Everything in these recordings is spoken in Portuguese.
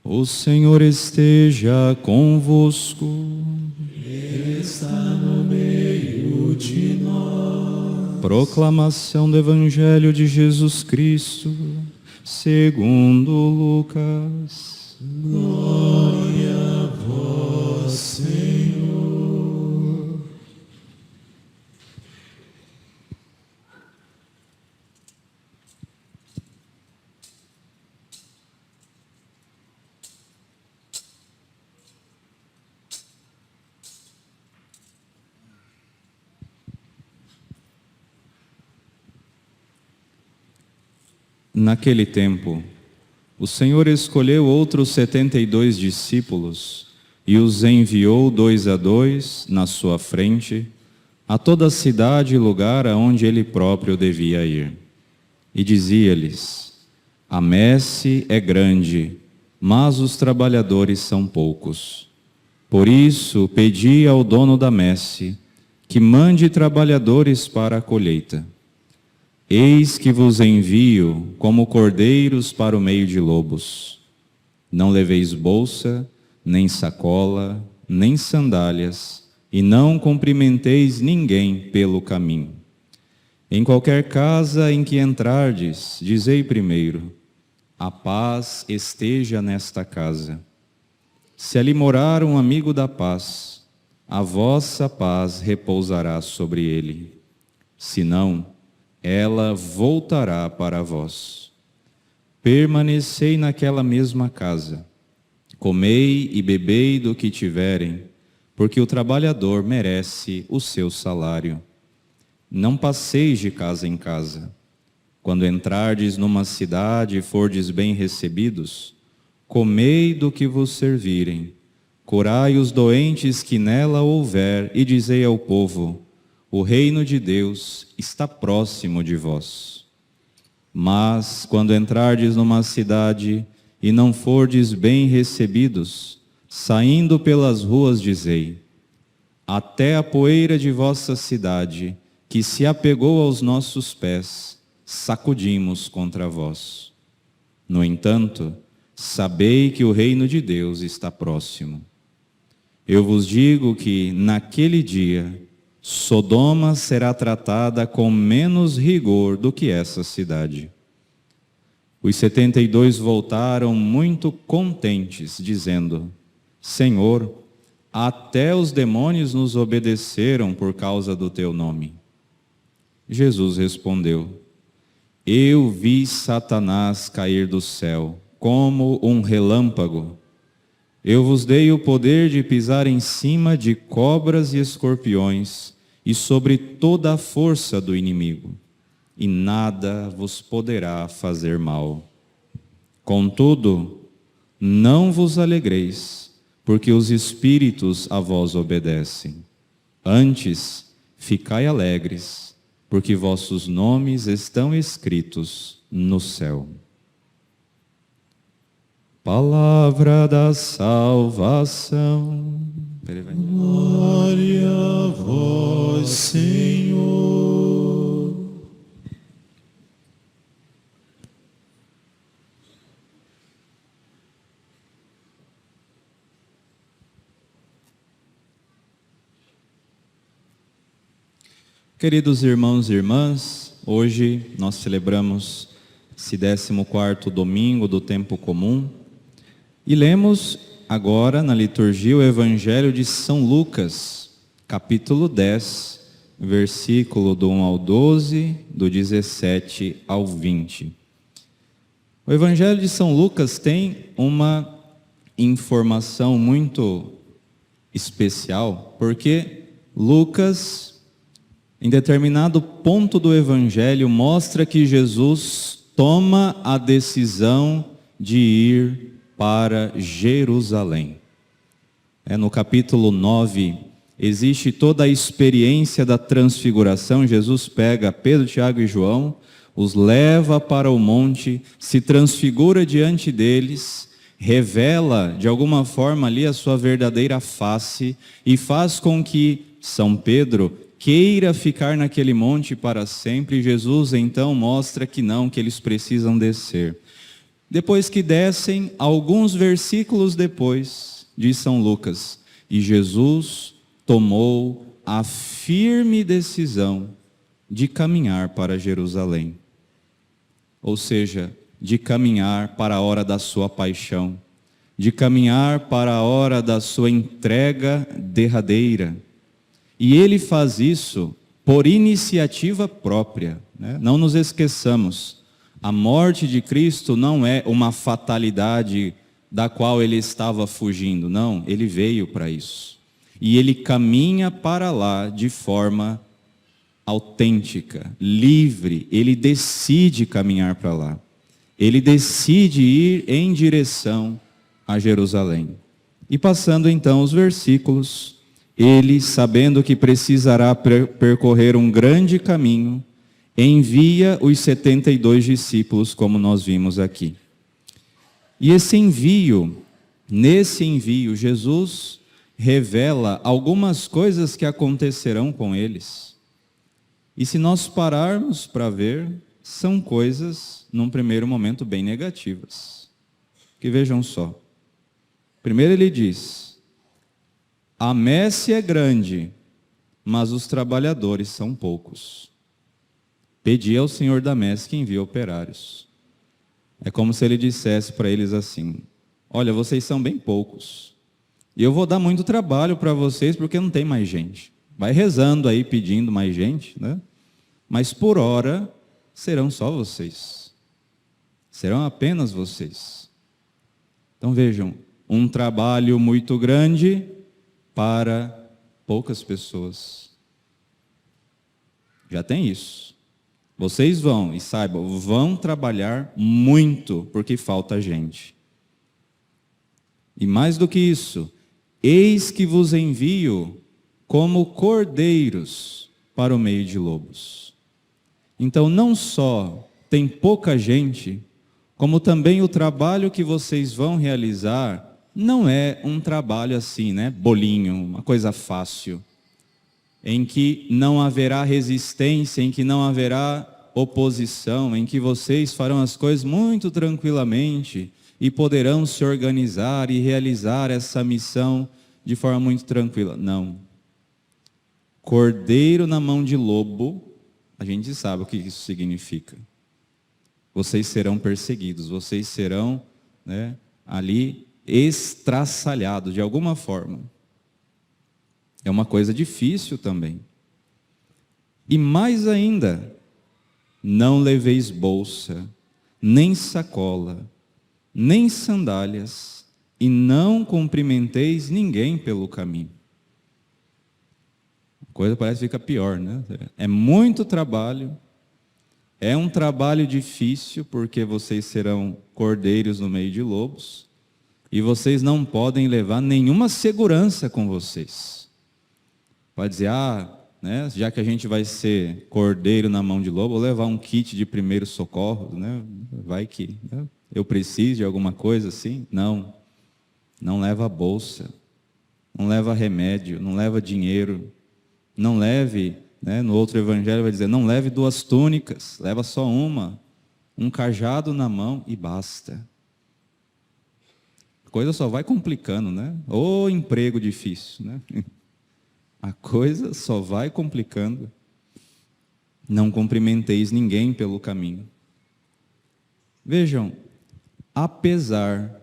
O Senhor esteja convosco. Ele está no meio de nós. Proclamação do Evangelho de Jesus Cristo, segundo Lucas. Glória a vós, Senhor. Naquele tempo, o Senhor escolheu outros 72 discípulos e os enviou 2 a 2 na sua frente a toda a cidade e lugar aonde ele próprio devia ir. E dizia-lhes: a messe é grande, mas os trabalhadores são poucos. Por isso, pedi ao dono da messe que mande trabalhadores para a colheita. Eis que vos envio como cordeiros para o meio de lobos. Não leveis bolsa, nem sacola, nem sandálias, e não cumprimenteis ninguém pelo caminho. Em qualquer casa em que entrardes, dizei primeiro: a paz esteja nesta casa. Se ali morar um amigo da paz, a vossa paz repousará sobre ele. Se não, ela voltará para vós. Permanecei naquela mesma casa. Comei e bebei do que tiverem, porque o trabalhador merece o seu salário. Não passeis de casa em casa. Quando entrardes numa cidade e fordes bem recebidos, comei do que vos servirem. Curai os doentes que nela houver e dizei ao povo: o reino de Deus está próximo de vós. Mas, quando entrardes numa cidade e não fordes bem recebidos, saindo pelas ruas dizei: até a poeira de vossa cidade, que se apegou aos nossos pés, sacudimos contra vós. No entanto, sabei que o reino de Deus está próximo. Eu vos digo que, naquele dia, Sodoma será tratada com menos rigor do que essa cidade. Os 72 voltaram muito contentes, dizendo: Senhor, até os demônios nos obedeceram por causa do teu nome. Jesus respondeu: eu vi Satanás cair do céu, como um relâmpago. Eu vos dei o poder de pisar em cima de cobras e escorpiões e sobre toda a força do inimigo, e nada vos poderá fazer mal. Contudo, não vos alegreis, porque os espíritos a vós obedecem. Antes, ficai alegres, porque vossos nomes estão escritos no céu. Palavra da salvação. Glória a vós, Senhor. Queridos irmãos e irmãs, hoje nós celebramos esse 14º domingo do tempo comum e lemos agora na liturgia o Evangelho de São Lucas, capítulo 10, versículo do 1 ao 12, do 17 ao 20. O Evangelho de São Lucas tem uma informação muito especial, porque Lucas, em determinado ponto do Evangelho, mostra que Jesus toma a decisão de ir para Jerusalém. No capítulo 9, existe toda a experiência da transfiguração. Jesus pega Pedro, Tiago e João, os leva para o monte, se transfigura diante deles, revela de alguma forma ali a sua verdadeira face e faz com que São Pedro queira ficar naquele monte para sempre. E Jesus então mostra que não, que eles precisam descer. Depois que descem, alguns versículos depois, diz São Lucas, e Jesus tomou a firme decisão de caminhar para Jerusalém. Ou seja, de caminhar para a hora da sua paixão, de caminhar para a hora da sua entrega derradeira. E ele faz isso por iniciativa própria, né? Não nos esqueçamos, a morte de Cristo não é uma fatalidade da qual ele estava fugindo, não, ele veio para isso. E ele caminha para lá de forma autêntica, livre, ele decide caminhar para lá. Ele decide ir em direção a Jerusalém. E passando então os versículos, ele, sabendo que precisará percorrer um grande caminho, envia os 72 discípulos, como nós vimos aqui. E nesse envio, Jesus revela algumas coisas que acontecerão com eles. E se nós pararmos para ver, são coisas, num primeiro momento, bem negativas. Que vejam só. Primeiro ele diz: a messe é grande, mas os trabalhadores são poucos. Pedi ao Senhor da messe que envie operários. É como se ele dissesse para eles assim: olha, vocês são bem poucos. E eu vou dar muito trabalho para vocês porque não tem mais gente. Vai rezando aí pedindo mais gente, né? Mas por hora serão só vocês. Serão apenas vocês. Então vejam, um trabalho muito grande para poucas pessoas. Já tem isso. Vocês vão, e saibam, vão trabalhar muito, porque falta gente. E mais do que isso, eis que vos envio como cordeiros para o meio de lobos. Então não só tem pouca gente, como também o trabalho que vocês vão realizar não é um trabalho assim, né, bolinho, uma coisa fácil, em que não haverá resistência, em que não haverá oposição, em que vocês farão as coisas muito tranquilamente e poderão se organizar e realizar essa missão de forma muito tranquila. Não. Cordeiro na mão de lobo, a gente sabe o que isso significa. Vocês serão perseguidos, vocês serão, né, ali estraçalhados de alguma forma. É uma coisa difícil também. E mais ainda, não leveis bolsa, nem sacola, nem sandálias, e não cumprimenteis ninguém pelo caminho. A coisa parece que fica pior, né? É muito trabalho, é um trabalho difícil, porque vocês serão cordeiros no meio de lobos, e vocês não podem levar nenhuma segurança com vocês. Pode dizer, né, já que a gente vai ser cordeiro na mão de lobo, vou levar um kit de primeiros socorros, né? Vai que, né, eu preciso de alguma coisa assim. Não, não leva bolsa, não leva remédio, não leva dinheiro, não leve, né, no outro evangelho vai dizer, não leve 2 túnicas, leva só uma, um cajado na mão e basta. A coisa só vai complicando, né? Ô emprego difícil, né? A coisa só vai complicando. Não cumprimenteis ninguém pelo caminho. Vejam, apesar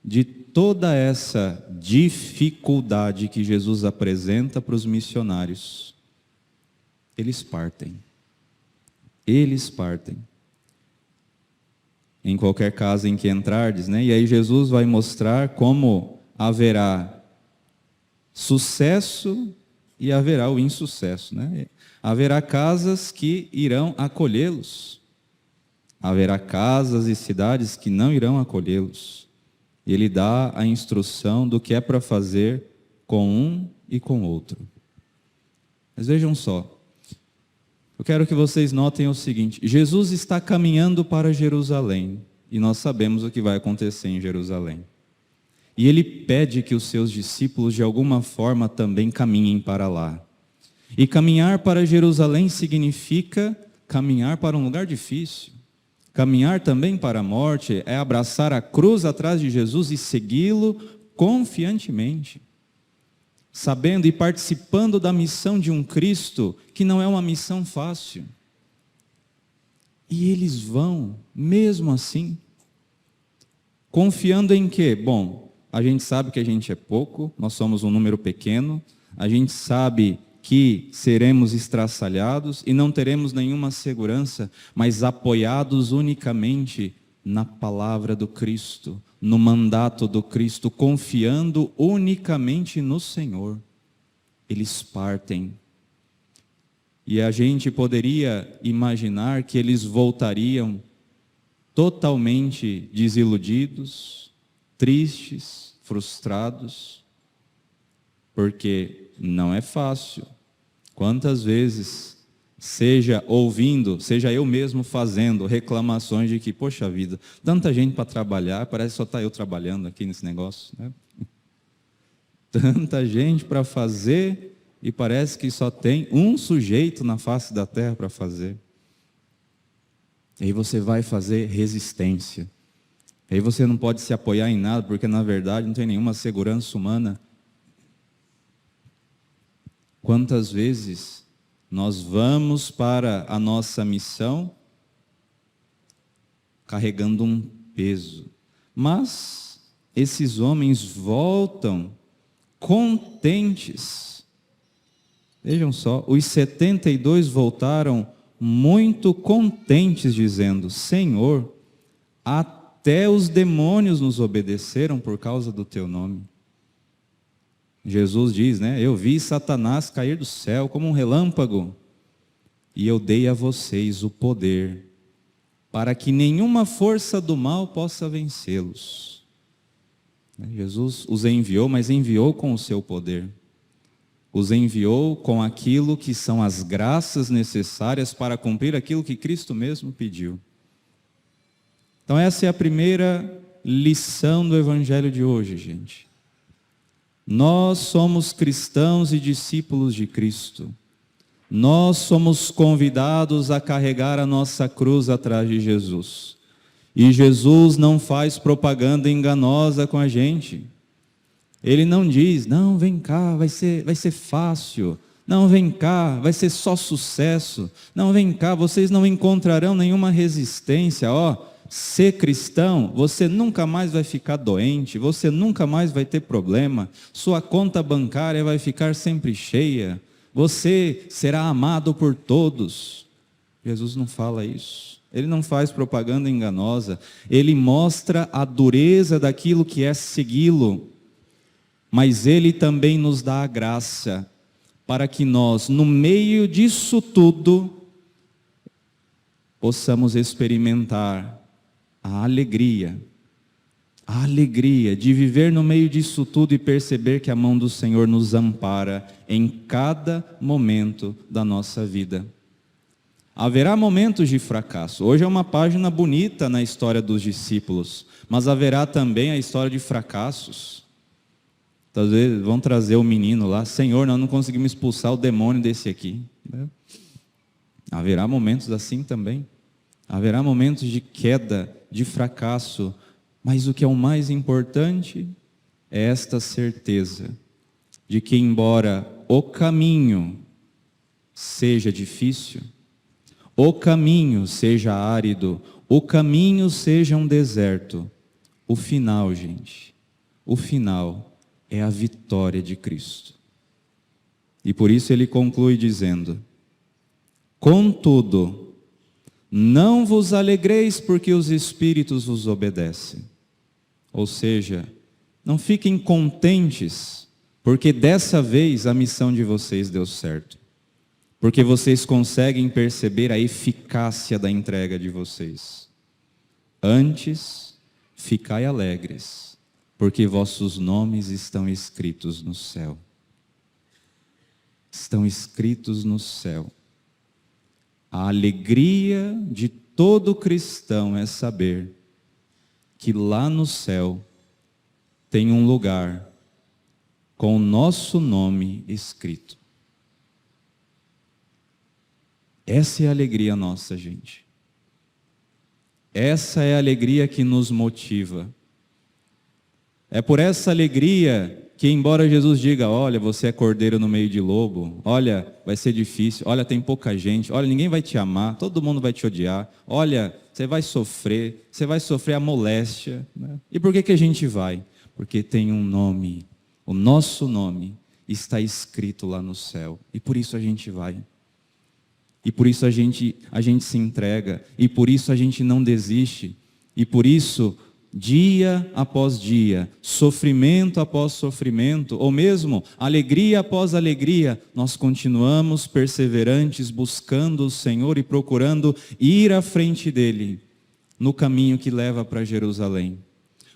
de toda essa dificuldade que Jesus apresenta para os missionários, eles partem. Eles partem. Em qualquer casa em que entrardes, né? E aí Jesus vai mostrar como haverá sucesso e haverá o insucesso, né? Haverá casas que irão acolhê-los. Haverá casas e cidades que não irão acolhê-los. E ele dá a instrução do que é para fazer com um e com outro. Mas vejam só, eu quero que vocês notem o seguinte: Jesus está caminhando para Jerusalém, e nós sabemos o que vai acontecer em Jerusalém. E ele pede que os seus discípulos de alguma forma também caminhem para lá. E caminhar para Jerusalém significa caminhar para um lugar difícil. Caminhar também para a morte é abraçar a cruz atrás de Jesus e segui-lo confiantemente, sabendo e participando da missão de um Cristo que não é uma missão fácil. E eles vão, mesmo assim, confiando em quê? Bom, a gente sabe que a gente é pouco, nós somos um número pequeno, a gente sabe que seremos estraçalhados e não teremos nenhuma segurança, mas apoiados unicamente na palavra do Cristo, no mandato do Cristo, confiando unicamente no Senhor. Eles partem. E a gente poderia imaginar que eles voltariam totalmente desiludidos, tristes, frustrados, porque não é fácil. Quantas vezes, seja ouvindo, seja eu mesmo fazendo reclamações de que, poxa vida, tanta gente para trabalhar, parece que só está eu trabalhando aqui nesse negócio, né? Tanta gente para fazer e parece que só tem um sujeito na face da terra para fazer. E aí você vai fazer resistência. Aí você não pode se apoiar em nada, porque na verdade não tem nenhuma segurança humana. Quantas vezes nós vamos para a nossa missão carregando um peso, mas esses homens voltam contentes. Vejam só, os 72 voltaram muito contentes, dizendo: Senhor, até os demônios nos obedeceram por causa do teu nome. Jesus diz, né? Eu vi Satanás cair do céu como um relâmpago, e eu dei a vocês o poder, para que nenhuma força do mal possa vencê-los. Jesus os enviou, mas enviou com o seu poder. Os enviou com aquilo que são as graças necessárias para cumprir aquilo que Cristo mesmo pediu. Então essa é a primeira lição do Evangelho de hoje, gente. Nós somos cristãos e discípulos de Cristo. Nós somos convidados a carregar a nossa cruz atrás de Jesus. E Jesus não faz propaganda enganosa com a gente. Ele não diz: não, vem cá, vai ser fácil. Não, vem cá, vai ser só sucesso. Não, vem cá, vocês não encontrarão nenhuma resistência. Ser cristão, você nunca mais vai ficar doente, você nunca mais vai ter problema, sua conta bancária vai ficar sempre cheia, você será amado por todos. Jesus não fala isso. Ele não faz propaganda enganosa. Ele mostra a dureza daquilo que é segui-lo. Mas Ele também nos dá a graça para que nós, no meio disso tudo, possamos experimentar a alegria de viver no meio disso tudo e perceber que a mão do Senhor nos ampara em cada momento da nossa vida. Haverá momentos de fracasso. Hoje é uma página bonita na história dos discípulos, mas haverá também a história de fracassos. Talvez vão trazer o menino lá: Senhor, nós não conseguimos expulsar o demônio desse aqui. Haverá momentos assim também. Haverá momentos de queda, de fracasso, mas o que é o mais importante é esta certeza de que, embora o caminho seja difícil, o caminho seja árido, o caminho seja um deserto, o final, gente, o final é a vitória de Cristo. E por isso ele conclui dizendo: contudo, não vos alegreis porque os espíritos vos obedecem. Ou seja, não fiquem contentes porque dessa vez a missão de vocês deu certo. Porque vocês conseguem perceber a eficácia da entrega de vocês. Antes, ficai alegres, porque vossos nomes estão escritos no céu. Estão escritos no céu. A alegria de todo cristão é saber que lá no céu tem um lugar com o nosso nome escrito. Essa é a alegria nossa, gente. Essa é a alegria que nos motiva. É por essa alegria que, embora Jesus diga, olha, você é cordeiro no meio de lobo, olha, vai ser difícil, olha, tem pouca gente, olha, ninguém vai te amar, todo mundo vai te odiar, olha, você vai sofrer a moléstia. Né? E por que a gente vai? Porque tem um nome, o nosso nome está escrito lá no céu, e por isso a gente vai. E por isso a gente se entrega, e por isso a gente não desiste, e por isso, dia após dia, sofrimento após sofrimento, ou mesmo alegria após alegria, nós continuamos perseverantes, buscando o Senhor e procurando ir à frente dEle, no caminho que leva para Jerusalém.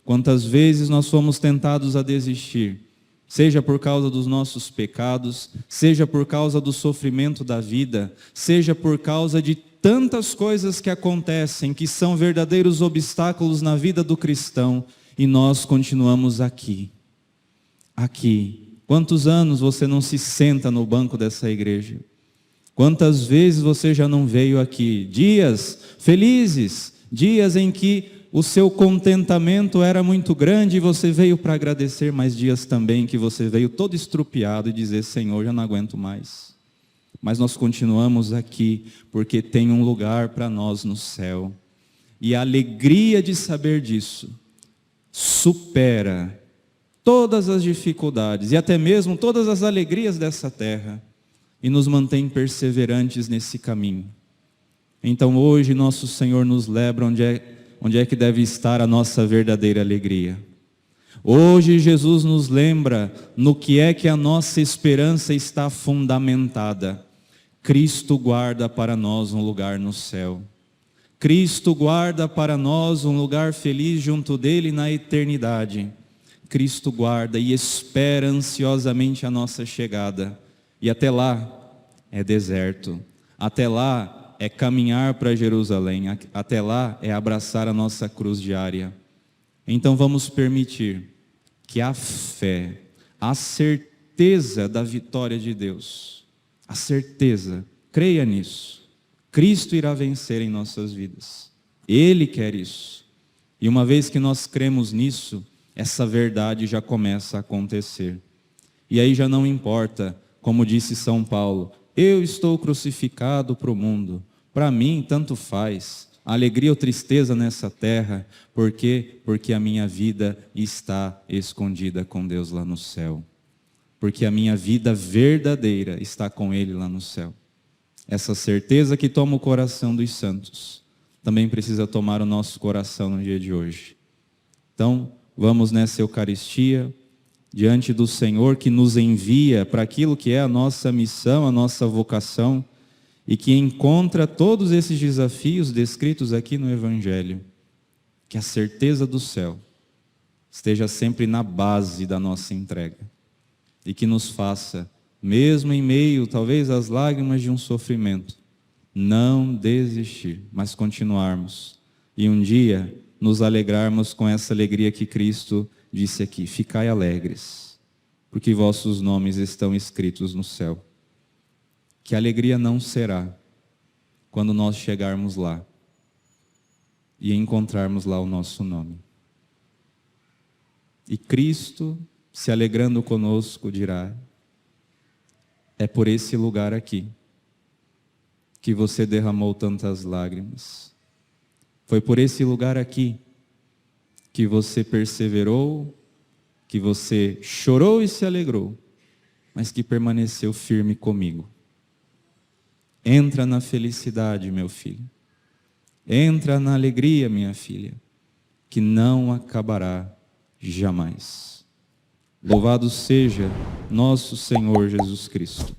Quantas vezes nós fomos tentados a desistir, seja por causa dos nossos pecados, seja por causa do sofrimento da vida, seja por causa de tantas coisas que acontecem, que são verdadeiros obstáculos na vida do cristão, e nós continuamos aqui. Aqui. Quantos anos você não se senta no banco dessa igreja? Quantas vezes você já não veio aqui? Dias felizes, dias em que o seu contentamento era muito grande e você veio para agradecer, mas dias também que você veio todo estrupiado e dizer, Senhor, já não aguento mais. Mas nós continuamos aqui porque tem um lugar para nós no céu. E a alegria de saber disso supera todas as dificuldades e até mesmo todas as alegrias dessa terra e nos mantém perseverantes nesse caminho. Então hoje nosso Senhor nos lembra onde é que deve estar a nossa verdadeira alegria. Hoje Jesus nos lembra no que é que a nossa esperança está fundamentada. Cristo guarda para nós um lugar no céu. Cristo guarda para nós um lugar feliz junto dele na eternidade. Cristo guarda e espera ansiosamente a nossa chegada. E até lá é deserto. Até lá é caminhar para Jerusalém, até lá é abraçar a nossa cruz diária. Então vamos permitir que a fé, a certeza da vitória de Deus, a certeza, creia nisso, Cristo irá vencer em nossas vidas. Ele quer isso. E uma vez que nós cremos nisso, essa verdade já começa a acontecer. E aí já não importa, como disse São Paulo, eu estou crucificado para o mundo. Para mim, tanto faz. Alegria ou tristeza nessa terra. Por quê? Porque a minha vida está escondida com Deus lá no céu. Porque a minha vida verdadeira está com Ele lá no céu. Essa certeza que toma o coração dos santos também precisa tomar o nosso coração no dia de hoje. Então, vamos nessa Eucaristia, diante do Senhor que nos envia para aquilo que é a nossa missão, a nossa vocação, e que encontra todos esses desafios descritos aqui no Evangelho. Que a certeza do céu esteja sempre na base da nossa entrega, e que nos faça, mesmo em meio, talvez, às lágrimas de um sofrimento, não desistir, mas continuarmos, e um dia nos alegrarmos com essa alegria que Cristo disse aqui, ficai alegres, porque vossos nomes estão escritos no céu. Que a alegria não será quando nós chegarmos lá e encontrarmos lá o nosso nome. E Cristo, se alegrando conosco, dirá, é por esse lugar aqui que você derramou tantas lágrimas. Foi por esse lugar aqui que você perseverou, que você chorou e se alegrou, mas que permaneceu firme comigo. Entra na felicidade, meu filho. Entra na alegria, minha filha, que não acabará jamais. Louvado seja nosso Senhor Jesus Cristo.